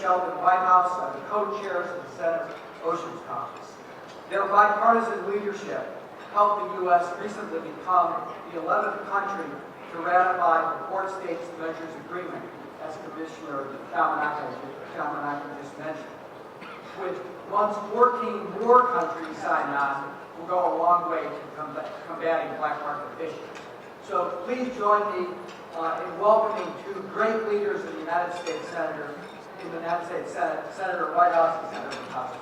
Sheldon Whitehouse are the co-chairs of the Senate Oceans Conference. Their bipartisan leadership helped the U.S. recently become the 11th country to ratify the Port States Measures Agreement, as Commissioner Kamanaka just mentioned. With once 14 more countries sign on, will go a long way to combating black market fishing. So please join me in welcoming two great leaders in the United States Senate, Senator Whitehouse and Senator Murkowski.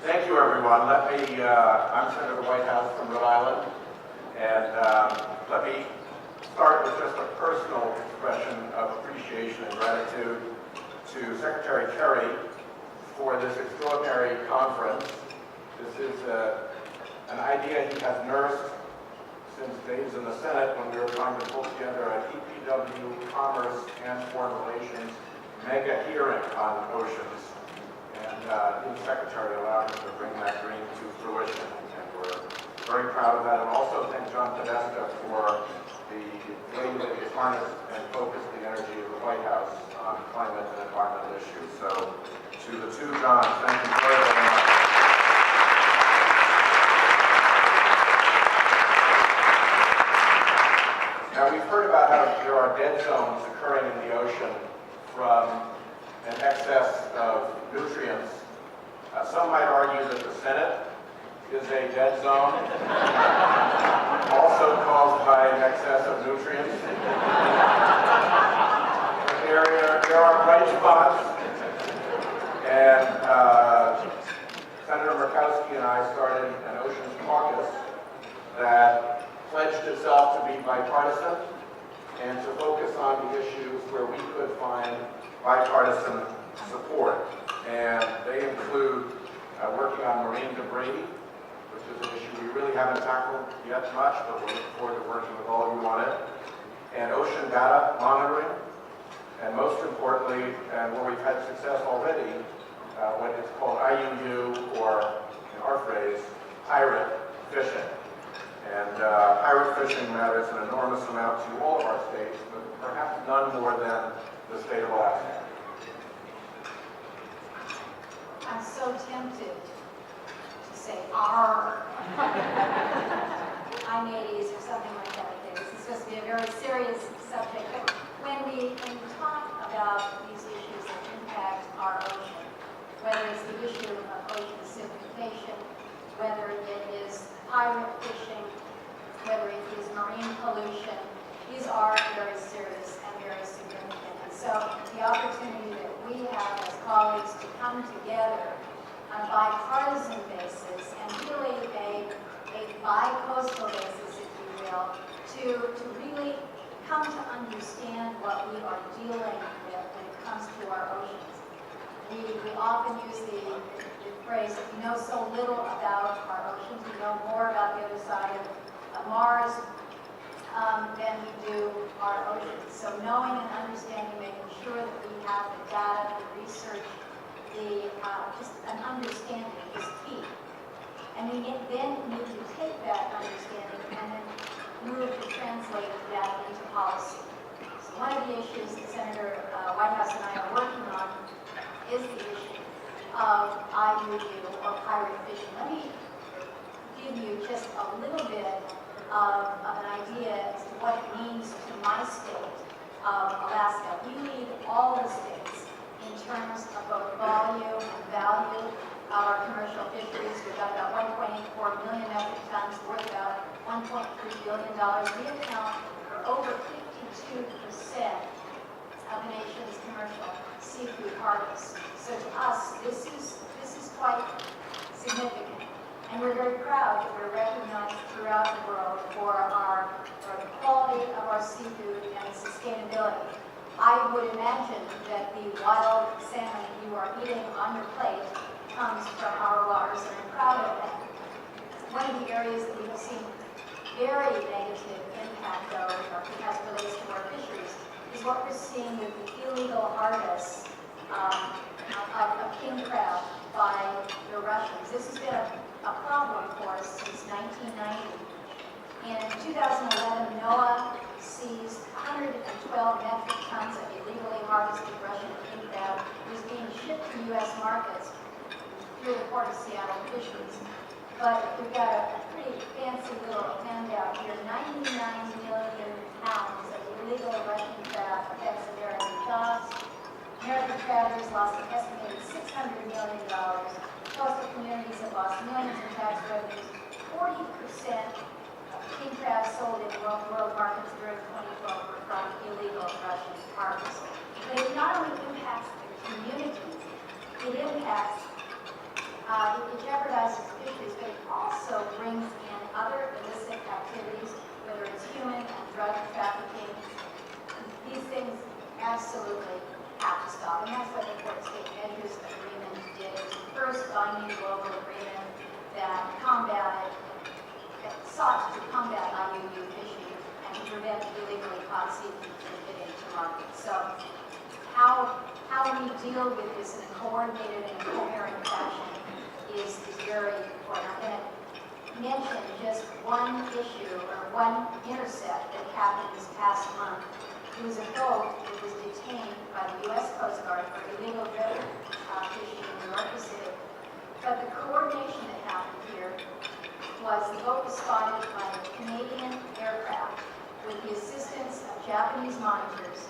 Thank you, everyone. I'm Senator Whitehouse from Rhode Island, and let me start with just a personal expression of appreciation and gratitude to Secretary Kerry for this extraordinary conference. This is an idea he has nursed since days in the Senate when we were trying to pull together a EPW, Commerce, and Foreign Relations mega hearing on oceans. And the Secretary allowed him to bring that dream to fruition, and we're very proud of that. And also thank John Podesta for the way that he harnessed and focused the energy of the White House on climate and environmental issues. So to the two Johns, thank you very, very much. Now we've heard about how there are dead zones occurring in the ocean from an excess of nutrients. Some might argue that the Senate is a dead zone, also caused by an excess of nutrients. There are bright spots, and Senator Murkowski and I started an Oceans Caucus that pledged itself to be bipartisan and to focus on the issues where we could find bipartisan support. And they include working on marine debris, which is an issue we really haven't tackled yet much, but we look forward to working with all of you on it, and ocean data monitoring, and most importantly, and where we've had success already, what is called IUU, or in our phrase, pirate fishing. And pirate fishing matters an enormous amount to all of our states, but perhaps none more than the state of Alaska. I'm so tempted to say "R." I'm 80s or something like that. This is supposed to be a very serious subject, but when we talk about these issues that impact our ocean, whether it's the issue of ocean acidification, whether it is pirate fishing, whether it is marine pollution, these are very serious and very significant. And so the opportunity that we have as colleagues to come together on a bipartisan basis and really a bi-coastal basis, if you will, to really come to understand what we are dealing with when it comes to our oceans. We often use the phrase that we know so little about our oceans. We know more about the other side of Mars than we do our oceans. So knowing and understanding, making sure that we have the data, the research, just an understanding is key. And we then need to take that understanding and then move to translate that into policy. So one of the issues that Senator Whitehouse and I are working on is the issue of IUU, or pirate fishing. Let me give you just a little bit of an idea as to what it means to my state of Alaska. We lead all the states in terms of both volume and value of our commercial fisheries. We've got about 1.84 million metric tons, worth about $1.3 billion. We account for over 52% of the nation's commercial seafood harvest. So to us, this is quite significant. And we're very proud that we're recognized throughout the world for the quality of our seafood and sustainability. I would imagine that the wild salmon you are eating on your plate comes from our waters, and I'm proud of that. One of the areas that we've seen very negative impact, though, as it relates to our fisheries, is what we're seeing with the illegal harvest of king crab by the Russians. This has been a problem for us since 1990. In 2011, NOAA seized 112 metric tons of illegally harvested Russian king crab. It was being shipped to U.S. markets through the Port of Seattle Fisheries. But we've got a pretty fancy little handout here. 99 million pounds of illegal Russian crab affects American jobs. American travelers lost an estimated $600 million. Coastal communities have lost millions in tax revenues. 40% of king crab sold in world markets during 2012 were from illegal Russian harvests. But it not only impacts the communities, it impacts it jeopardizes fisheries, but it also brings in other illicit activities, whether it's human and drug trafficking. These things absolutely have to stop, and that's what the Port State Measures Agreement did. It was the first binding global agreement that sought to combat IUU fishing and to prevent illegally caught seafood from getting to market. So how we deal with this in a coordinated and coherent fashion is very important. I'm going to mention just one issue or one intercept that happened this past month. It was a boat that was detained by the U.S. Coast Guard for illegal drift fishing in the North Pacific. But the coordination that happened here was the boat was spotted by a Canadian aircraft with the assistance of Japanese monitors.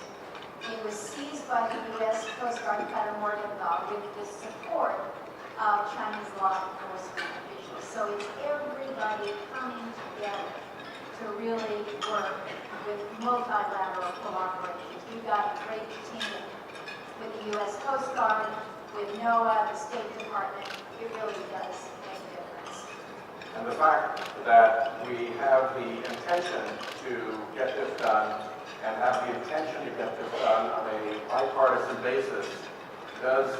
It was seized by the U.S. Coast Guard Cutter Morgenthau with the support of Chinese law enforcement officials. So it's everybody coming together to really work with multilateral collaborations. We've got a great team with the U.S. Coast Guard, with NOAA, the State Department. It really does make a difference. And the fact that we have the intention to get this done and have the intention to get this done on a bipartisan basis does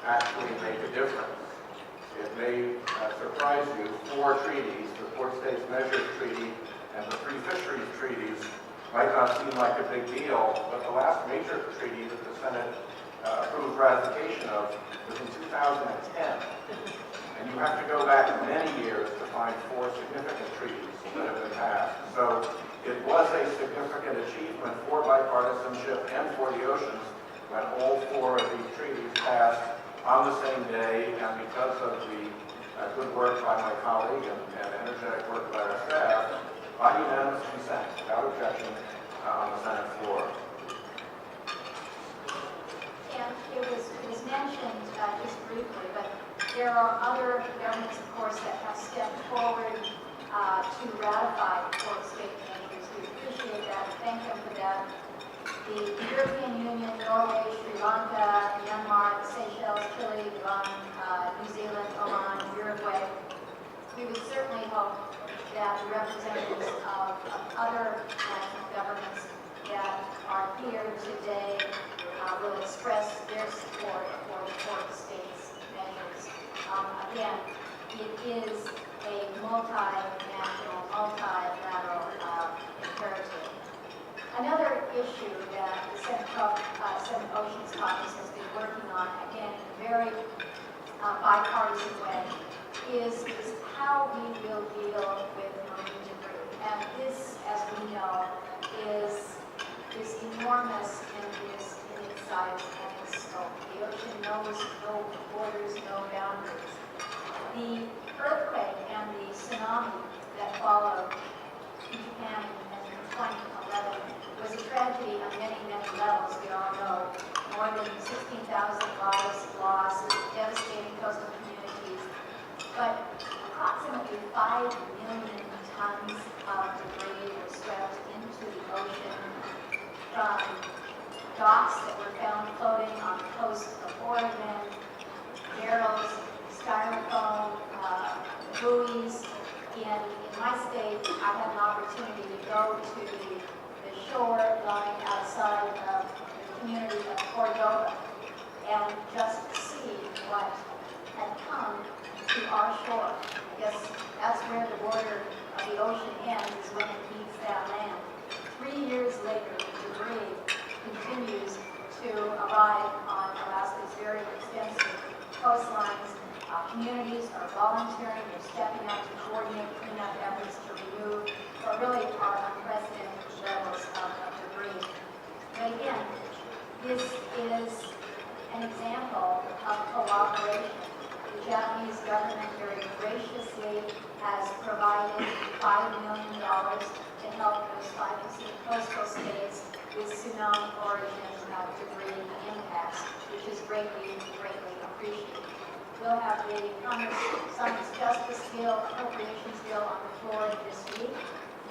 actually make a difference. It may surprise you, 4 treaties, the Port States Measures Treaty and the 3 fisheries treaties, might not seem like a big deal, but the last major treaty that the Senate approved ratification of was in 2010. And you have to go back many years to find 4 significant treaties that have been passed. So it was a significant achievement for bipartisanship and for the oceans when all 4 of these treaties passed on the same day, and because of the good work by my colleague and energetic work by our staff, by unanimous consent, without objection, on the Senate floor. And it was mentioned just briefly, but there are other governments, of course, that have stepped forward to ratify Port State Measures. We appreciate that. Thank them for that. The European Union, Norway, Sri Lanka, Myanmar, the Seychelles, Chile, Iran, New Zealand, Oman, Uruguay. We would certainly hope that the representatives of other national governments that are here today will express their support for the Port States measures. Again, it is a multinational, multilateral imperative. Another issue that the Senate Oceans Caucus has been working on, again, in a very bipartisan way, is how we will deal with marine debris. And this, as we know, is enormous in its size and its scope. The ocean knows no borders, no boundaries. The earthquake and the tsunami that followed in Japan in 2011 was a tragedy on many, many levels, we all know. More than 16,000 lives lost, devastating coastal communities. But approximately 5 million tons of debris were swept into the ocean from docks that were found floating on the coast of Oregon, barrels, styrofoam, buoys. In my state, I had an opportunity to go to the shore lying outside of the community of Cordova and just see what had come to our shore. I guess that's where the border of the ocean ends, is when it meets that land. 3 years later, the debris continues to arrive on Alaska's very extensive coastlines. Communities are volunteering, they're stepping up to coordinate cleanup efforts to remove what really are unprecedented levels of debris. But again, this is an example of cooperation. The Japanese government very graciously has provided $5 million to help those 5 coastal states with tsunami origin debris impacts, which is greatly appreciated. We'll have the Commerce Justice Bill, Appropriations Bill on the floor this week,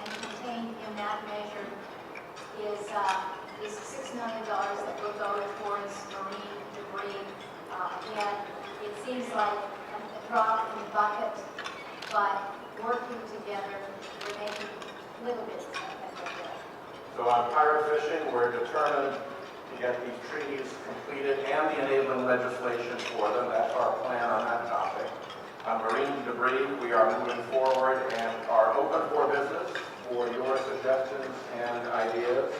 and contained in that measure is $6 million that will go towards marine debris. Again, it seems like a drop in the bucket, but working together, we're making little bits of headway. So on pirate fishing, we're determined to get these treaties completed and the enabling legislation for them. That's our plan on that topic. On marine debris, we are moving forward and are open for business for your suggestions and ideas.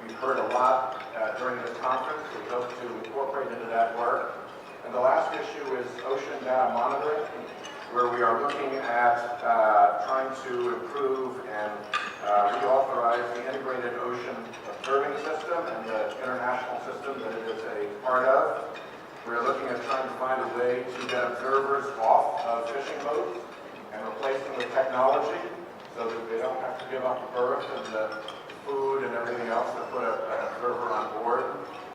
We've heard a lot during this conference. We hope to incorporate into that work. And the last issue is ocean data monitoring, where we are looking at trying to improve and reauthorize the integrated ocean observing system and the international system that it is a part of. We're looking at trying to find a way to get observers off of fishing boats and replace them with technology so that they don't have to give up the berth and the food and everything else to put an observer on board.